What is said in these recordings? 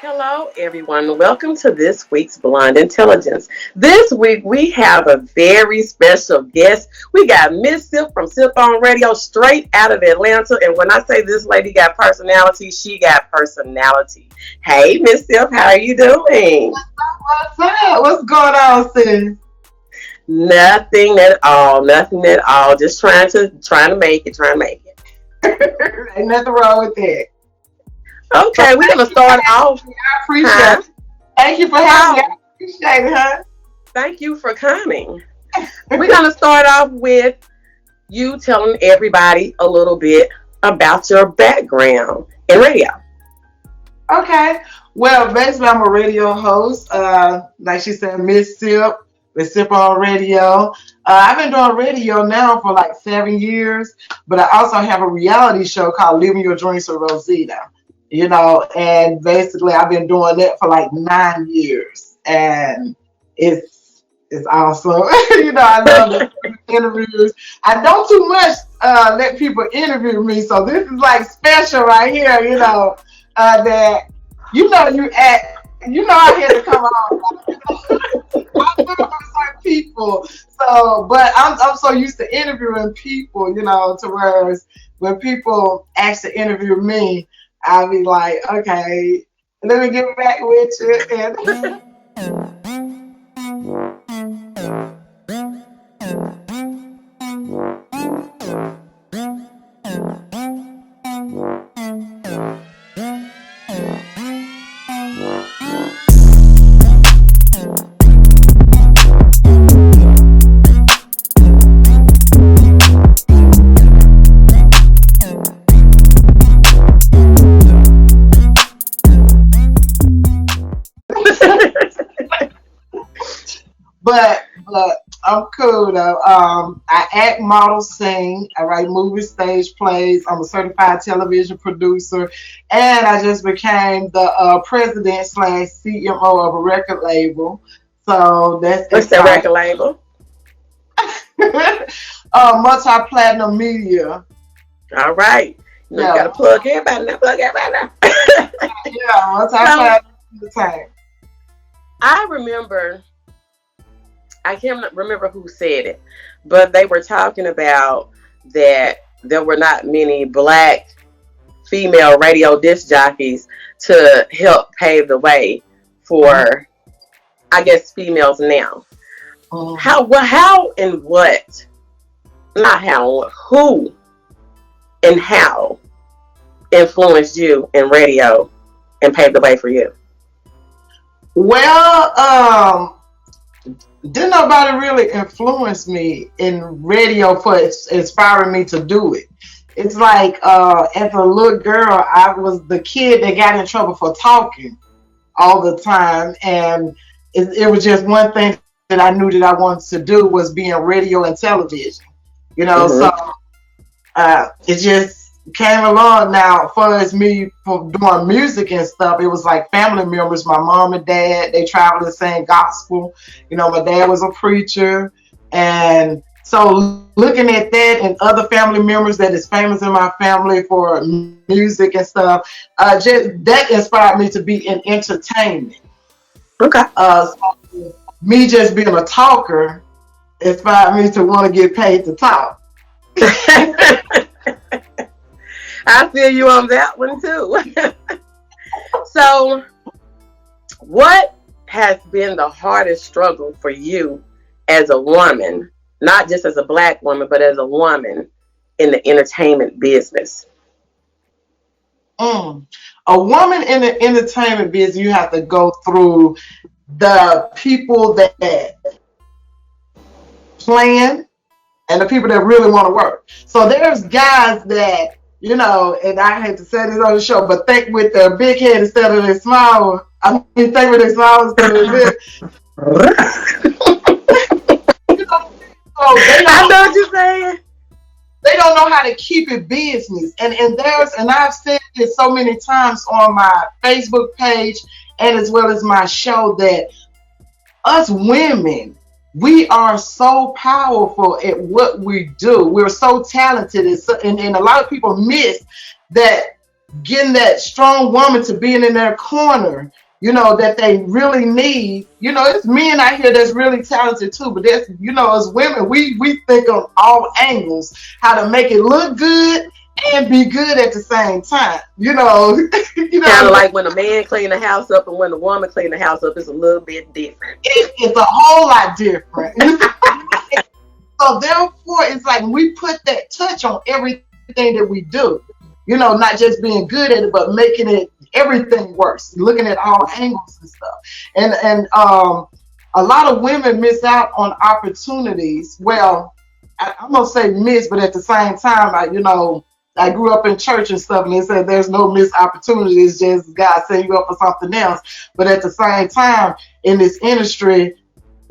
Hello, everyone. Welcome to this week's Blonde Intelligence. This week, we have a very special guest. We got Miss Sipp from Sipp on Radio, straight out of Atlanta. And when I say this lady got personality, she got personality. Hey, Miss Sipp, how are you doing? What's up? What's going on, sis? Nothing at all. Nothing at all. Just trying to make it. Trying to make it. Ain't nothing wrong with that. Okay, we're gonna start off. I appreciate Huh? it. Thank you for having me. I appreciate it, huh? Thank you for coming. We're gonna start off with you telling everybody a little bit about your background in radio. Okay. Well, basically, I'm a radio host. Like she said, Miss Sipp, with Sipp on Radio. I've been doing radio now for like 7 years, but I also have a reality show called Living Your Dreams with Rosita. And basically I've been doing that for like 9 years, and it's awesome. I love the interviews. I don't too much let people interview me, so this is like special right here. That I had to come on. I look for certain people, but I'm so used to interviewing people, to whereas when people actually interview me, I'll be like, okay, let me get back with you. But I'm cool though. I act, model, sing. I write movie stage plays. I'm a certified television producer, and I just became the president / CMO of a record label. So that's What's that record label? Multi-platinum media. All right. You gotta plug everybody now. Yeah, multi-platinum entertainment. I remember. I can't remember who said it, but they were talking about that there were not many black female radio disc jockeys to help pave the way for, I guess, females now. How and what, not how, who and how influenced you in radio and paved the way for you? Well, didn't nobody really influence me in radio for inspiring me to do it. It's like as a little girl, I was the kid that got in trouble for talking all the time, and it was just one thing that I knew that I wanted to do was be in radio and television. So it just came along. Now, as far as me doing music and stuff, it was like family members. My mom and dad, they traveled and sang gospel. My dad was a preacher, and so looking at that and other family members that is famous in my family for music and stuff, just that inspired me to be in entertainment. Okay. So me just being a talker inspired me to want to get paid to talk. I feel you on that one too. So, what has been the hardest struggle for you as a woman, not just as a black woman, but as a woman in the entertainment business? A woman in the entertainment business, you have to go through the people that plan and the people that really want to work. So there's guys that, and I hate to say this on the show, but think with their big head instead of their small one. I mean, think with their small instead of their big. So I know what you're saying. They don't know how to keep it business. And I've said this so many times on my Facebook page and as well as my show that us women, we are so powerful at what we do. We're so talented, and a lot of people miss that getting that strong woman to being in their corner, that they really need. It's men out here that's really talented too, but that's, as women, we think of all angles, how to make it look good and be good at the same time. Kind of like when a man clean the house up and when a woman clean the house up, it's a little bit different. It's a whole lot different. So therefore, it's like we put that touch on everything that we do. Not just being good at it, but making it everything works. Looking at all angles and stuff. And a lot of women miss out on opportunities. Well, I'm gonna say miss, but at the same time, I grew up in church and stuff, and they said there's no missed opportunities, just God setting you up for something else. But at the same time, in this industry,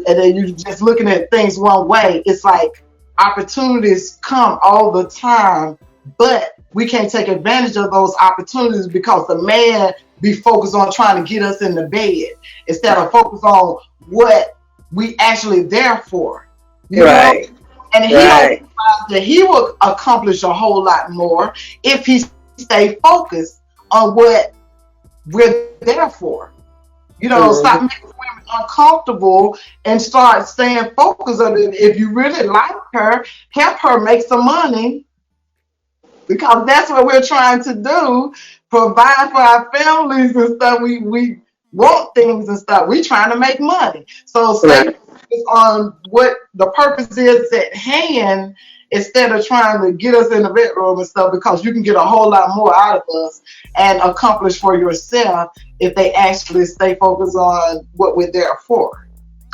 and then you just looking at things one way, it's like opportunities come all the time, but we can't take advantage of those opportunities because the man be focused on trying to get us in the bed instead of focus on what we actually there for. Right. And he don't realize that he will accomplish a whole lot more if he stay focused on what we're there for. Stop making women uncomfortable and start staying focused on it. If you really like her, help her make some money, because that's what we're trying to do. Provide for our families and stuff. We want things and stuff. We're trying to make money. So stay focused on what the purpose is at hand instead of trying to get us in the bedroom and stuff, because you can get a whole lot more out of us and accomplish for yourself if they actually stay focused on what we're there for.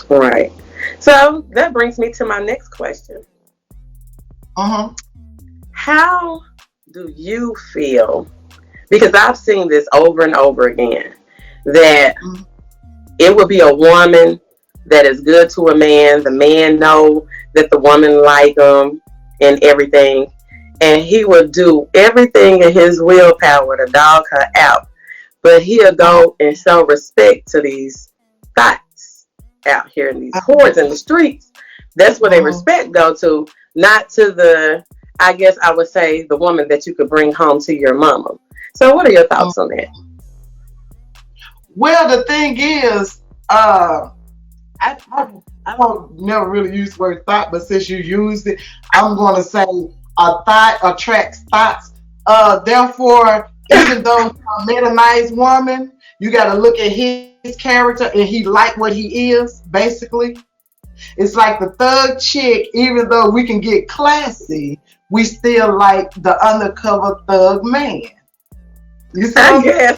Right. So that brings me to my next question. How do you feel? Because I've seen this over and over again, that it would be a woman that is good to a man. The man know that the woman like him and everything, and he would do everything in his willpower to dog her out, but he'll go and show respect to these thoughts out here in these whores in the streets. That's where they respect go to, not to the, I guess I would say, the woman that you could bring home to your mama. So what are your thoughts on that? Well, the thing is, I don't never really use the word thought, but since you used it, I'm going to say a thought attracts thoughts. Therefore, even though you met a nice woman, you got to look at his character and he like what he is, basically. It's like the thug chick, even though we can get classy, we still like the undercover thug man. You see what I'm saying?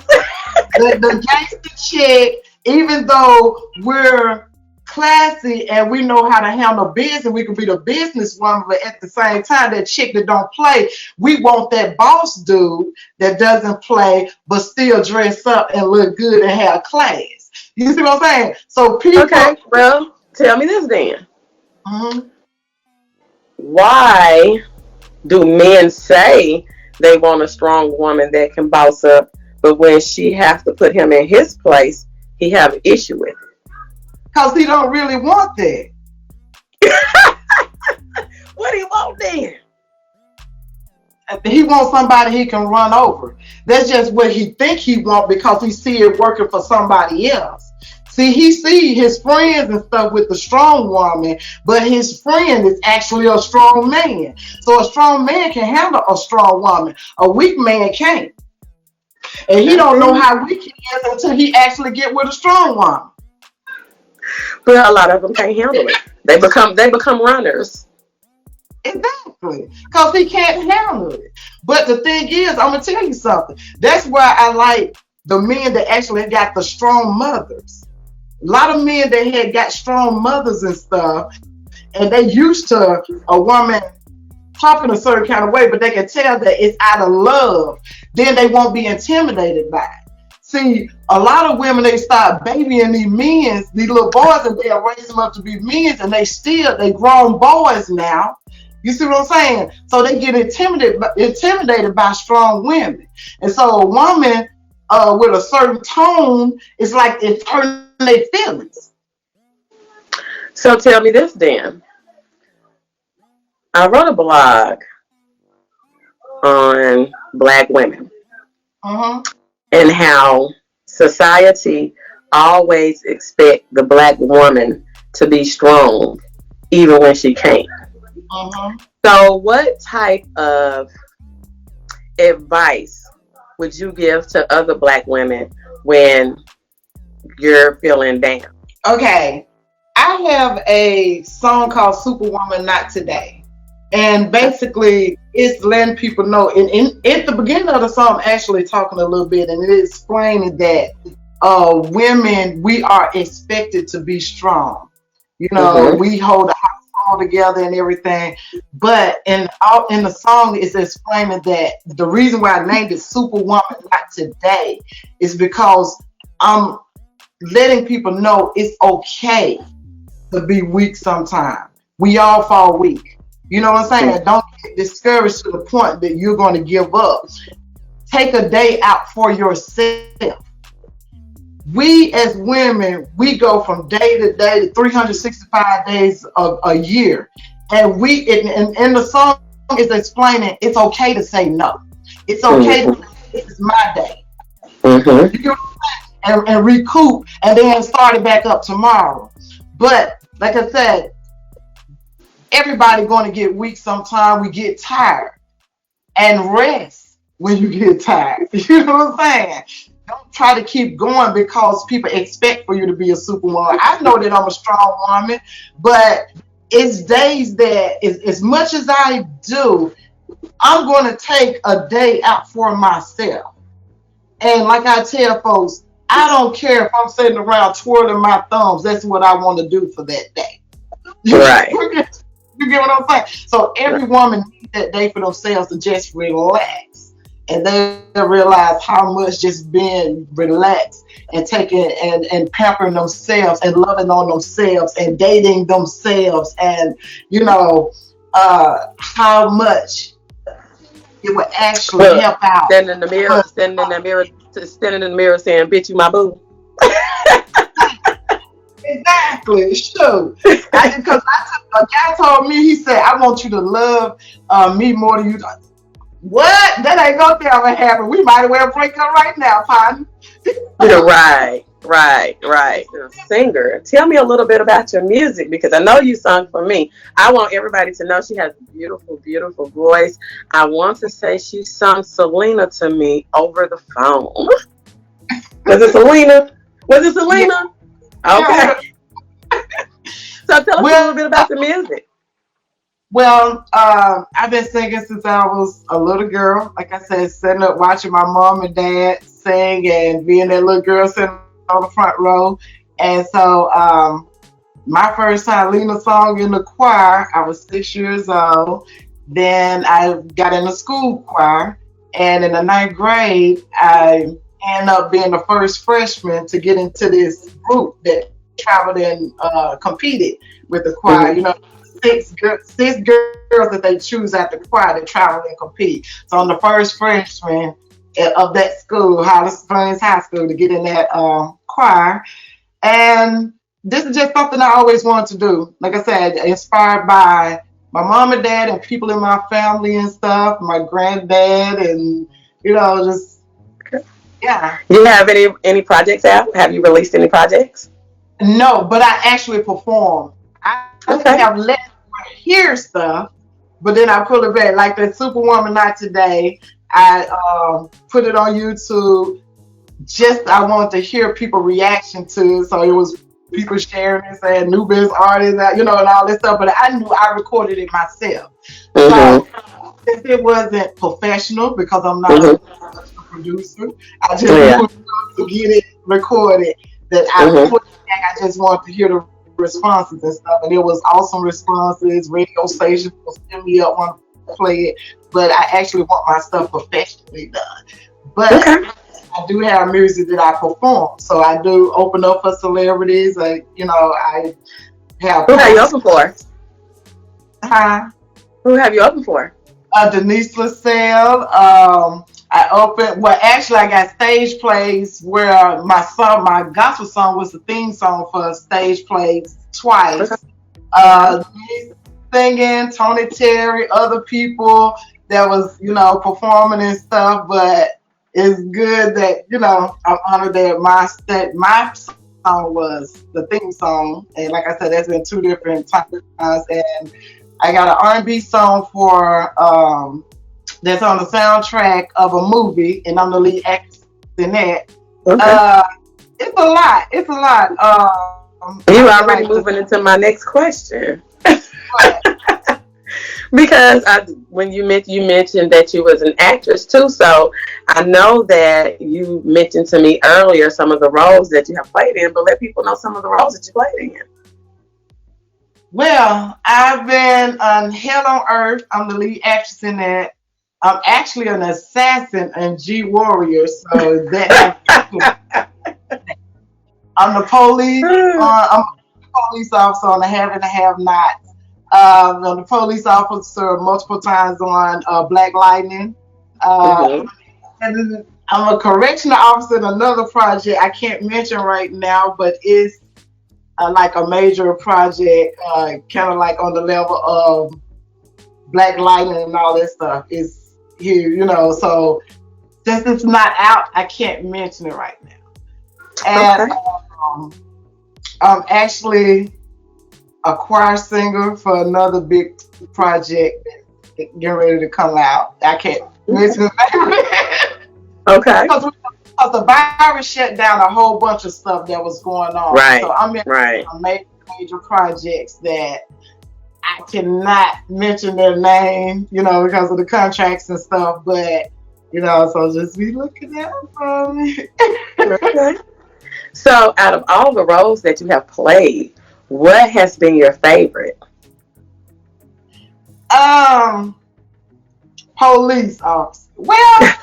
The gangster chick, even though we're classy and we know how to handle business, we can be the businesswoman, but at the same time, that chick that don't play, we want that boss dude that doesn't play but still dress up and look good and have class. You see what I'm saying? So people. Okay, well, tell me this then. Why do men say they want a strong woman that can boss up, but when she has to put him in his place, he have an issue with it? Because he don't really want that. What do you want then? He wants somebody he can run over. That's just what he think he want because he see it working for somebody else. See, he see his friends and stuff with the strong woman, but his friend is actually a strong man. So a strong man can handle a strong woman. A weak man can't. And he don't know how weak he is until he actually get with a strong woman. But a lot of them can't handle it. They become runners. Exactly. Because he can't handle it. But the thing is, I'm going to tell you something. That's why I like the men that actually got the strong mothers. A lot of men that had got strong mothers and stuff, and they used to a woman talking a certain kind of way, but they can tell that it's out of love. Then they won't be intimidated by it. See, a lot of women, they start babying these little boys, and they'll raise them up to be men, and they grown boys now. You see what I'm saying? So they get intimidated by strong women. And so a woman with a certain tone is like it's hurting their feelings. So tell me this then. I wrote a blog on Black women. Uh-huh. and how society always expect the black woman to be strong even when she can't. Uh-huh. So what type of advice would you give to other black women when you're feeling down? Okay. I have a song called Superwoman Not Today. And basically, it's letting people know. At the beginning of the song, I'm actually talking a little bit, and it is explaining that women, we are expected to be strong. You know, Mm-hmm. we hold the household together and everything. But in the song, it's explaining that the reason why I named it Superwoman Not Today is because I'm letting people know it's okay to be weak sometimes. We all fall weak. You know what I'm saying? Don't get discouraged to the point that you're going to give up. Take a day out for yourself. We as women, we go from day to day to 365 days of a year. And in the song is explaining it's okay to say no. It's okay to Mm-hmm. say this is my day. Mm-hmm. You know, and recoup and then start it back up tomorrow. But like I said, everybody going to get weak sometime. We get tired and rest when you get tired. You know what I'm saying? Don't try to keep going because people expect for you to be a superwoman. I know that I'm a strong woman, but it's days that as much as I do, I'm going to take a day out for myself. And like I tell folks, I don't care if I'm sitting around twirling my thumbs. That's what I want to do for that day. Right. You get what I'm saying? So every woman needs that day for themselves to just relax. And they realize how much just being relaxed and taking and pampering themselves and loving on themselves and dating themselves and how much it would actually Look, help out. standing in the mirror saying, "Bitch, you my boo." Exactly, sure. Because a guy told me, he said, I want you to love me more than you. What? That ain't gonna ever happen. We might as well break up right now, partner. Yeah, right, right, right. You're a singer. Tell me a little bit about your music because I know you sung for me. I want everybody to know she has a beautiful, beautiful voice. I want to say she sung Selena to me over the phone. Was it Selena? Was it Yeah, Selena? yeah. Okay. So tell us a little Well, bit about the music. I've been singing since I was a little girl. Like I said, sitting up watching my mom and dad sing and being that little girl sitting on the front row. And so my first time leading a song in the choir, I was 6 years old. Then I got in the school choir. And in the ninth grade, I ended up being the first freshman to get into this group that traveled and competed with the choir. You know, Mm-hmm. six girls that they choose at the choir to travel and compete. So I'm the first freshman of that school, Hollis Springs High School, to get in that choir. And this is just something I always wanted to do. Like I said, inspired by my mom and dad and people in my family and stuff, my granddad, and just yeah. Do you have any projects out? Have you released any projects? No, but I actually performed. I have let Okay. hear stuff, but then I pull it back. Like that Superwoman Night today, I put it on YouTube. Just I wanted to hear people reaction to it, so it was people sharing and saying new best artists, and all this stuff. But I knew I recorded it myself, so Mm-hmm. since it wasn't professional because I'm not a Mm-hmm. producer, I just knew Yeah. enough to get it recorded. That I Mm-hmm. put it back. I just wanted to hear the responses and stuff, and it was awesome responses. Radio stations will send me up want to play it, but I actually want my stuff professionally done. But Okay. I do have music that I perform, so I do open up for celebrities. I have Who have you past open for? time. Who have you open for? Denise LaSalle. I opened. Well, actually, I got stage plays where my gospel song was the theme song for stage plays Okay. twice. Okay. Me singing, Tony Terry, other people that was performing and stuff, but it's good that I'm honored that my song was the theme song, and like I said, that's been two different times, and I got an R&B song for that's on the soundtrack of a movie, and I'm the lead actress in that. Okay. Uh, it's a lot. It's a lot. I You feel already like moving into my next question. what? Because when you mentioned that you was an actress too, so I know that you mentioned to me earlier some of the roles that you have played in, but let people know some of the roles that you played in. Well, I've been on Hell on Earth. I'm the lead actress in that. I'm actually an assassin in G Warrior, so that has. I'm the police. I'm a police officer on the Have and Have-Nots. I'm the police officer multiple times on Black Lightning. Uh, Mhm. and then I'm a correctional officer in another project I can't mention right now, but it's like a major project, kind of like on the level of Black Lightning and all that stuff. Is here, So since it's not out, I can't mention it right now. And Okay. um, I'm actually a choir singer for another big project that's getting ready to come out. I can't mention it Okay. because the virus shut down a whole bunch of stuff that was going on. So Right. I'm in Right. major projects that I cannot mention their name, because of the contracts and stuff. But so just be looking out for me. Okay. So, out of all the roles that you have played, what has been your favorite? um, Police officer. Well,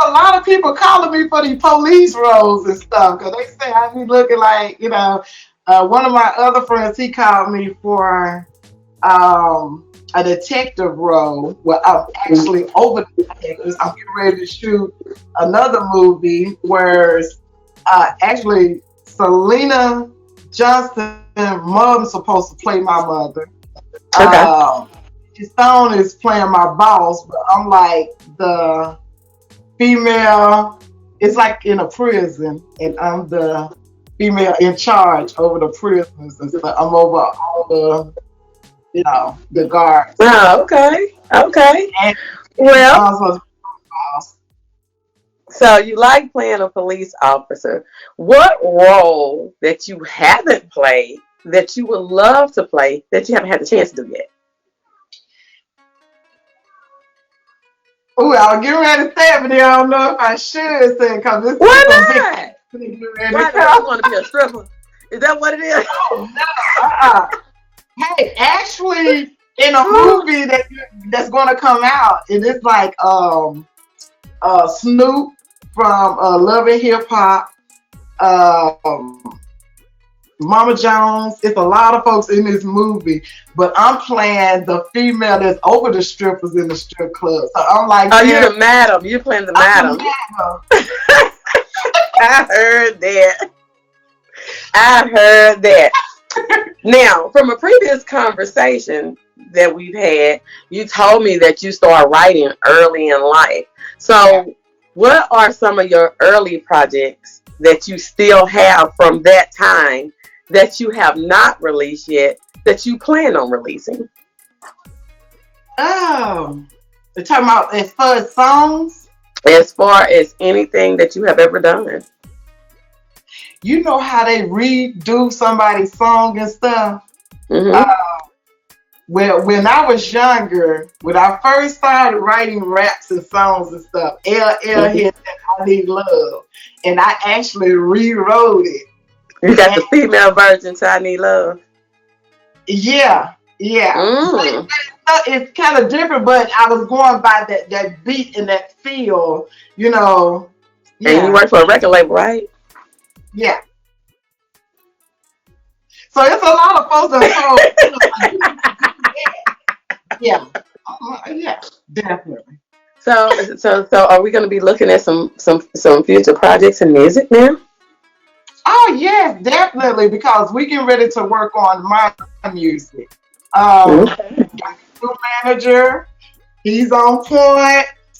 a lot of people calling me for these police roles and stuff because they say I be looking like, one of my other friends, he called me for a detective role. Well, I'm actually over detectives. I'm getting ready to shoot another movie where actually Selena Johnson mom's supposed to play my mother. Okay. Um, Stone is playing my boss, but I'm like the female. It's like in a prison, and I'm the female in charge over the prisoners and stuff. I'm over all the guards. Oh, okay. Okay. And Well, also boss. so you like playing a police officer. What role that you haven't played that you would love to play that you haven't had the chance to do yet? Ooh, I was getting ready to say it, but I don't know if I should say it because this is some big Why not? getting ready to Why because you come. want to be a stripper? Is that what it is? Oh, no, uh-uh. Hey, actually, in a movie that's going to come out, and it's like Snoop from Love and Hip Hop, um, Mama Jones. It's a lot of folks in this movie, but I'm playing the female that's over the strippers in the strip club. So I'm like, Oh, you yeah, the madam. You playing the I'm the madam. I heard that. I heard that. Now, from a previous conversation that we've had, you told me that you started writing early in life. Yeah. So, what are some of your early projects that you still have from that time that you have not released yet that you plan on releasing? Oh, you're talking about as far as songs? As far as anything that you have ever done. You know how they redo somebody's song and stuff? Uh, Mm-hmm. well, when I was younger, when I first started writing raps and songs and stuff, LL Mm-hmm. hit that I Need Love. And I actually rewrote it. You got And the female version to I Need Love. yeah, yeah. Mm. It's kind of different, but I was going by that beat and that feel, you know. And you Yeah, work for a record label, right? yeah. So it's a lot of folks that yeah, yeah, definitely. So are we going to be looking at some future projects in music now? Oh yes, definitely, because we get ready to work on my music. Okay. Got a new manager, he's on point.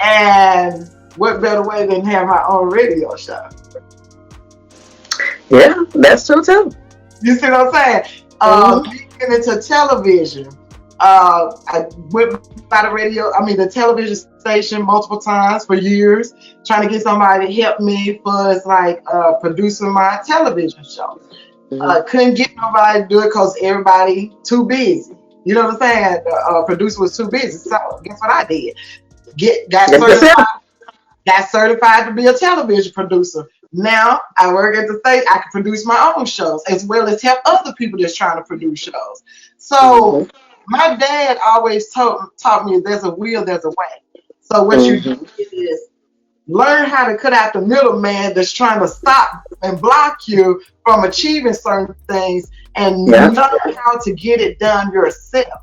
And what better way than have my own radio show? Yeah, that's true too. You see what I'm saying? Getting into television. I went by the television station multiple times for years, trying to get somebody to help me for producing my television show. Couldn't get nobody to do it because everybody too busy. You know what I'm saying? The producer was too busy. So guess what I did? Got certified to be a television producer. Now I work at the state. I can produce my own shows as well as help other people that's trying to produce shows. So my dad always taught me, there's a will, there's a way. So what you do is learn how to cut out the middleman that's trying to stop and block you from achieving certain things, and learn how to get it done yourself.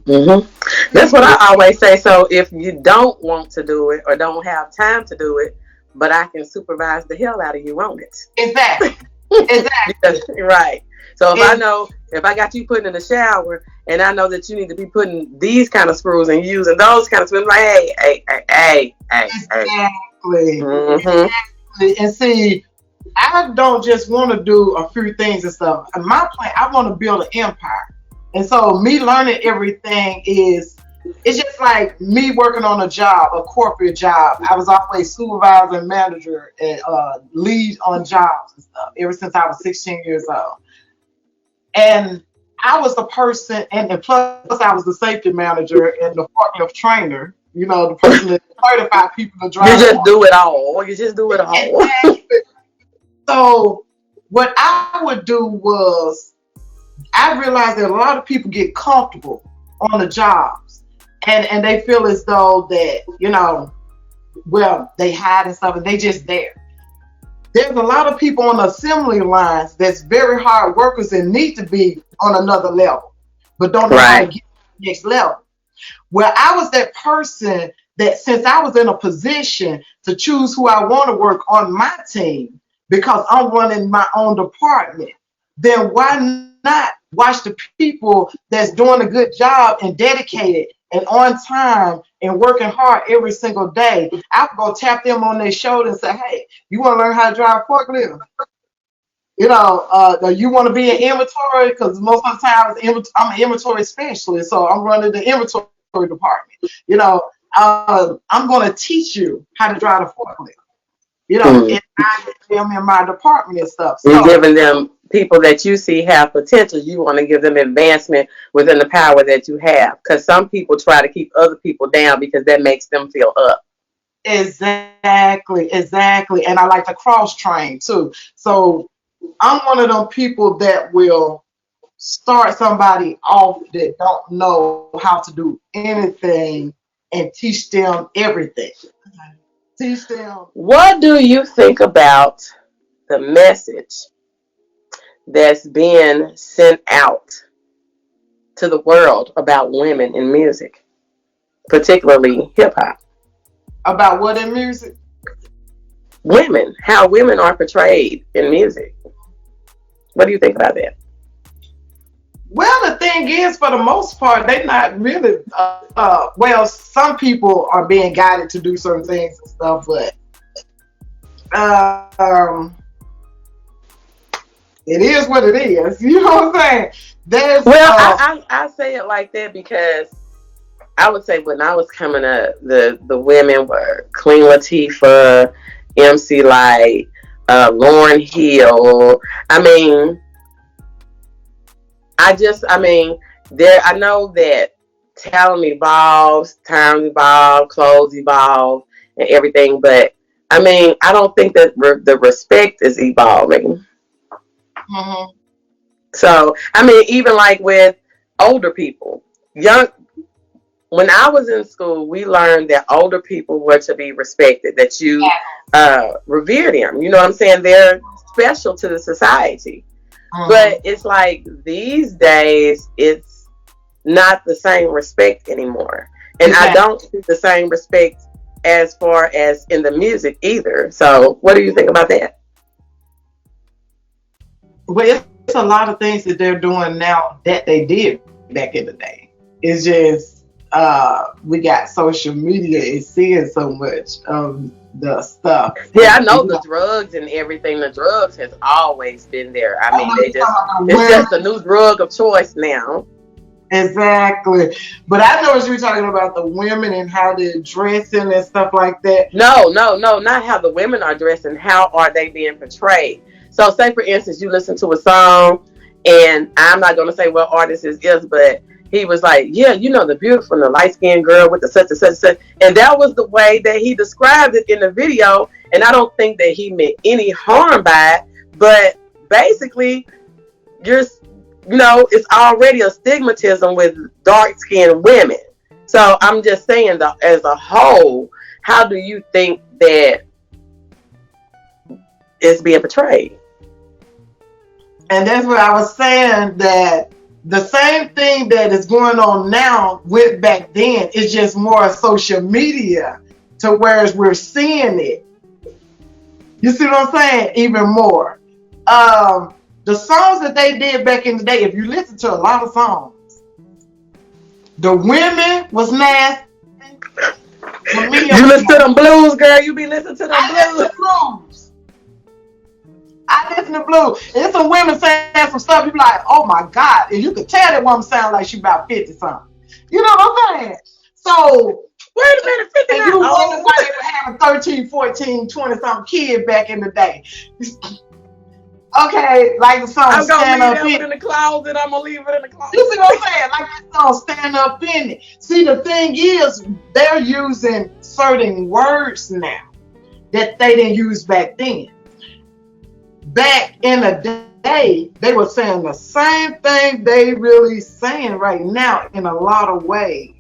That's what I always say. So if you don't want to do it or don't have time to do it, but I can supervise the hell out of you on it. Exactly. Right. So if I got you putting in the shower and I know that you need to be putting these kind of screws and using those kind of screws, like, hey. Exactly. And see, I don't just want to do a few things and stuff. My plan, I want to build an empire. And so me learning everything it's just like me working on a job, a corporate job. I was always supervisor and manager and lead on jobs and stuff ever since I was 16 years old. And I was the person, and plus I was the safety manager and the forklift trainer. You know, the person that certified people to drive. You just do it all. Exactly. So what I would do was, I realized that a lot of people get comfortable on the jobs, and they feel as though that, they hide and stuff, and they just there. There's a lot of people on assembly lines that's very hard workers and need to be on another level, but don't know how to get to the next level. Well, I was that person that, since I was in a position to choose who I want to work on my team, because I'm running my own department, then why not watch the people that's doing a good job and dedicated and on time and working hard every single day? I would go tap them on their shoulder and say, hey, you want to learn how to drive a forklift? You want to be an inventory? Because most of the time I'm an inventory specialist, so I'm running the inventory department. I'm going to teach you how to drive a forklift. And I get them in my department and stuff. So, you're giving them people that you see have potential. You want to give them advancement within the power that you have. Because some people try to keep other people down because that makes them feel up. Exactly. And I like to cross train too. So I'm one of them people that will start somebody off that don't know how to do anything and teach them everything. Teach them. What do you think about the message that's being sent out to the world about women in music, particularly hip hop? About what in music? Women, how women are portrayed in music. What do you think about that? Well, the thing is, for the most part, they're not really. Some people are being guided to do certain things and stuff, but it is what it is. You know what I'm saying? I say it like that because I would say when I was coming up, the women were Queen Latifah, MC Lyte, Lauryn Hill. I know that talent evolves, times evolve, clothes evolve, and everything, but I don't think that the respect is evolving. Mm-hmm. So, even like with older people, when I was in school, we learned that older people were to be respected, that you revere them. You know what I'm saying? They're special to the society. Mm-hmm. But it's like these days, it's not the same respect anymore. And I don't see the same respect as far as in the music either. So what do you think about that? Well, it's a lot of things that they're doing now that they did back in the day. It's just we got social media is seeing so much of the stuff. Yeah, I know the drugs and everything. The drugs has always been there. I mean, it's just a new drug of choice now. Exactly. But I know you were talking about the women and how they're dressing and stuff like that. No, not how the women are dressing. How are they being portrayed? So, say for instance, you listen to a song, and I'm not going to say what artist it is, but he was like, yeah, you know, the beautiful and the light-skinned girl with the such and such and such. And that was the way that he described it in the video. And I don't think that he meant any harm by it. But basically, it's already a stigmatism with dark-skinned women. So I'm just saying that as a whole, how do you think that it's being portrayed? And that's what I was saying, that the same thing that is going on now went back then. It's just more social media to where we're seeing it. You see what I'm saying? Even more. The songs that they did back in the day, if you listen to a lot of songs, the women was nasty. You listen to them blues, girl. You be listening to them blues. I listen to blues. There's some women saying some stuff. You be like, oh my God. And you could tell that woman sound like she about 50 something. You know what I'm saying? So, wait a minute, 50 and you wonder why they were having 13, 14, 20 something kids back in the day. Okay, like the song I'm Stand Up in the closet. I'm gonna leave it in the closet. You see what I'm saying? Like that song Stand Up in It. See, the thing is, they're using certain words now that they didn't use back then. Back in the day, they were saying the same thing they really saying right now in a lot of ways.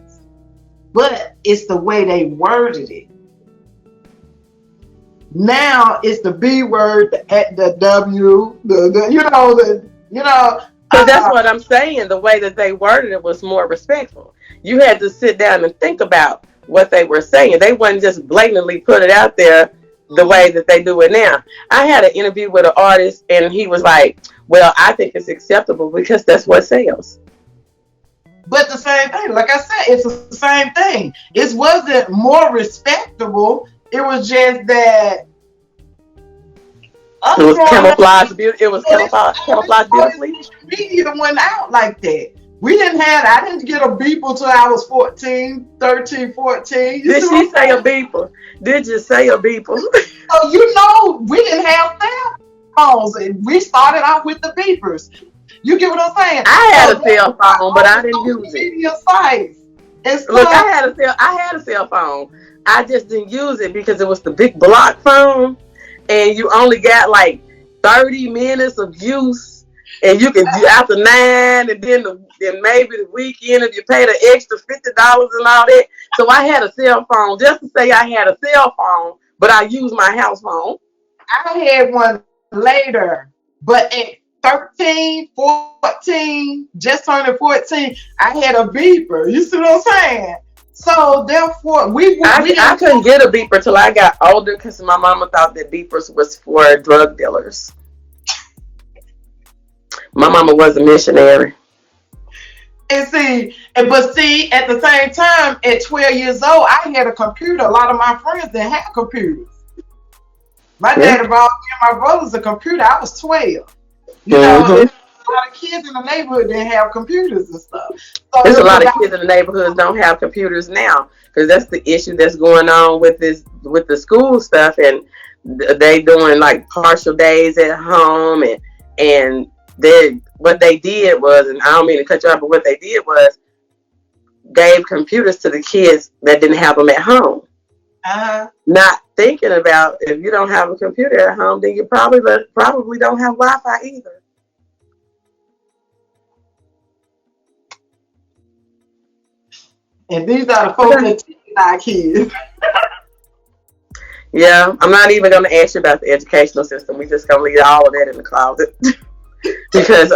But it's the way they worded it. Now it's the B word, the W, So that's what I'm saying. The way that they worded it was more respectful. You had to sit down and think about what they were saying. They wouldn't just blatantly put it out there the way that they do it now. I had an interview with an artist, and he was like, well, I think it's acceptable because that's what sells. But the same thing, like I said, it's the same thing. It wasn't more respectable. It was just that it was camouflaged. It was camouflaged beautifully. Media went out like that. I didn't get a beeper till I was 13, 14. Did she say a beeper? Did you say a beeper? So we didn't have cell phones. We started out with the beepers. You get what I'm saying? I had a cell phone, but I didn't use it. Look, I had a cell phone. I just didn't use it because it was the big block phone, and you only got like 30 minutes of use, and you can do after 9, and then maybe the weekend if you pay the extra $50 and all that. So I had a cell phone just to say I had a cell phone, but I used my house phone. I had one later, but at 13, 14, just turning 14, I had a beeper. You see what I'm saying? So therefore, I couldn't get a beeper till I got older because my mama thought that beepers was for drug dealers. My mama was a missionary. And see, at the same time, at 12 years old, I had a computer. A lot of my friends didn't have computers. My dad bought me and my brothers a computer. I was 12. You know, a lot of kids in the neighborhood didn't have computers and stuff. So there's a lot of kids in the neighborhoods don't have computers now because that's the issue that's going on with the school stuff, and they doing like partial days at home, and what they did was, and I don't mean to cut you off, but what they did was gave computers to the kids that didn't have them at home. Not thinking about if you don't have a computer at home, then you probably don't have Wi-Fi either. And these are the folks that teach our kids. Yeah, I'm not even going to ask you about the educational system. We just going to leave all of that in the closet. Because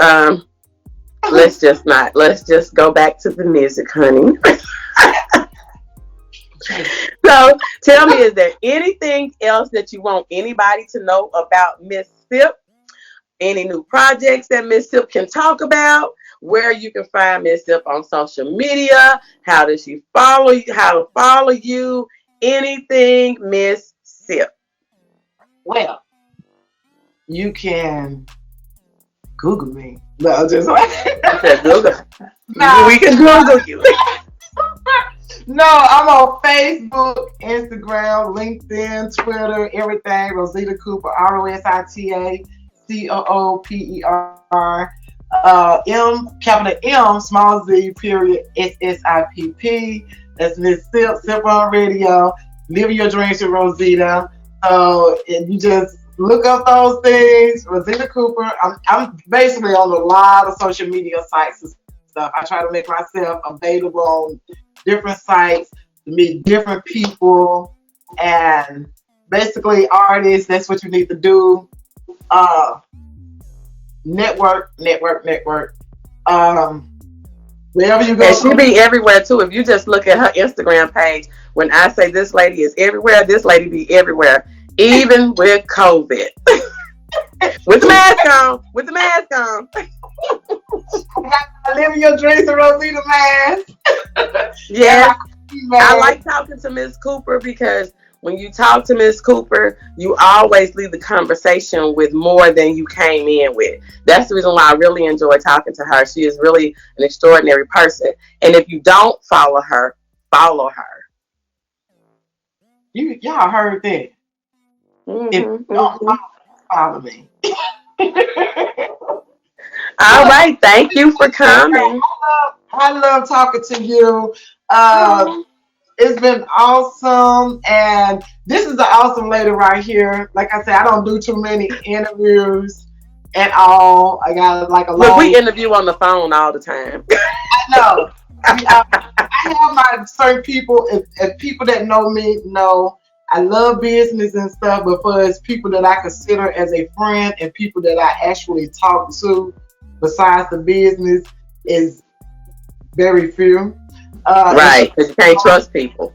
let's just go back to the music, honey. So tell me, is there anything else that you want anybody to know about Miss Sipp? Any new projects that Miss Sipp can talk about? where you can find Miss Sipp on social media, how does she follow you, how to follow you, anything, Miss Sipp. Well, you can Google me. No, just Google. No. We can Google you. No, I'm on Facebook, Instagram, LinkedIn, Twitter, everything. Rosita Cooper, Rosita Cooper. Capital M, small z, period, SSIPP. That's Miss Sipp, Sipp on Radio. Living your dreams with Rosita. So if you just look up those things, Rosita Cooper. I'm basically on a lot of social media sites and stuff. I try to make myself available on different sites to meet different people and basically artists. That's what you need to do. Network. Wherever you go. And she be everywhere too. If you just look at her Instagram page, when I say this lady is everywhere, this lady be everywhere. Even with COVID. With the mask on. Living your dreams with Rosita mask. Yeah. I like talking to Miss Cooper because when you talk to Miss Cooper, you always leave the conversation with more than you came in with. That's the reason why I really enjoy talking to her. She is really an extraordinary person. And if you don't follow her, follow her. Y'all heard that. If you don't follow me. All right. Thank you for coming. I love talking to you. It's been awesome. And this is an awesome lady right here. Like I said, I don't do too many interviews at all. I got like a Look, we interview on the phone all the time. I know. I have my certain people, if people that know me know I love business and stuff, but for as people that I consider as a friend and people that I actually talk to besides the business is very few. Right, because you can't trust people.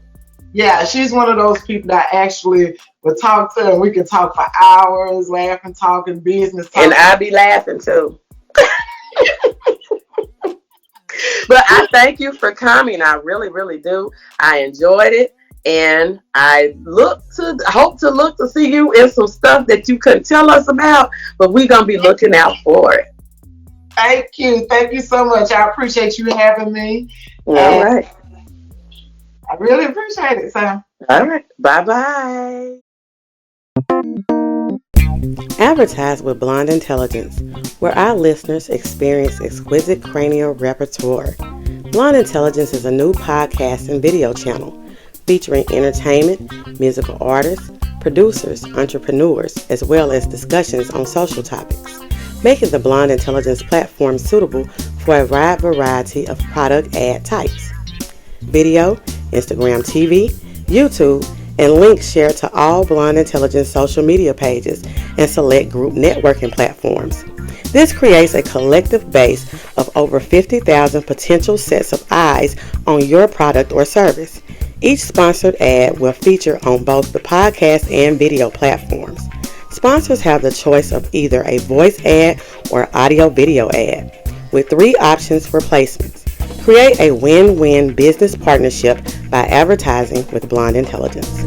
Yeah, she's one of those people that I actually would talk to, and we can talk for hours, laughing, talking business. And I be laughing too. But I thank you for coming. I really, really do. I enjoyed it. And I hope to see you in some stuff that you couldn't tell us about, but we're going to be looking out for it. Thank you. Thank you so much. I appreciate you having me. All right. I really appreciate it, Sam. All right. Bye-bye. Advertise with Blonde Intelligence, where our listeners experience exquisite cranial repertoire. Blonde Intelligence is a new podcast and video channel featuring entertainment, musical artists, producers, entrepreneurs, as well as discussions on social topics, making the Blonde Intelligence platform suitable for a wide variety of product ad types. Video, Instagram TV, YouTube, and links shared to all Blonde Intelligence social media pages and select group networking platforms. This creates a collective base of over 50,000 potential sets of eyes on your product or service. Each sponsored ad will feature on both the podcast and video platforms. Sponsors have the choice of either a voice ad or audio-video ad, with 3 options for placements. Create a win-win business partnership by advertising with Blonde Intelligence.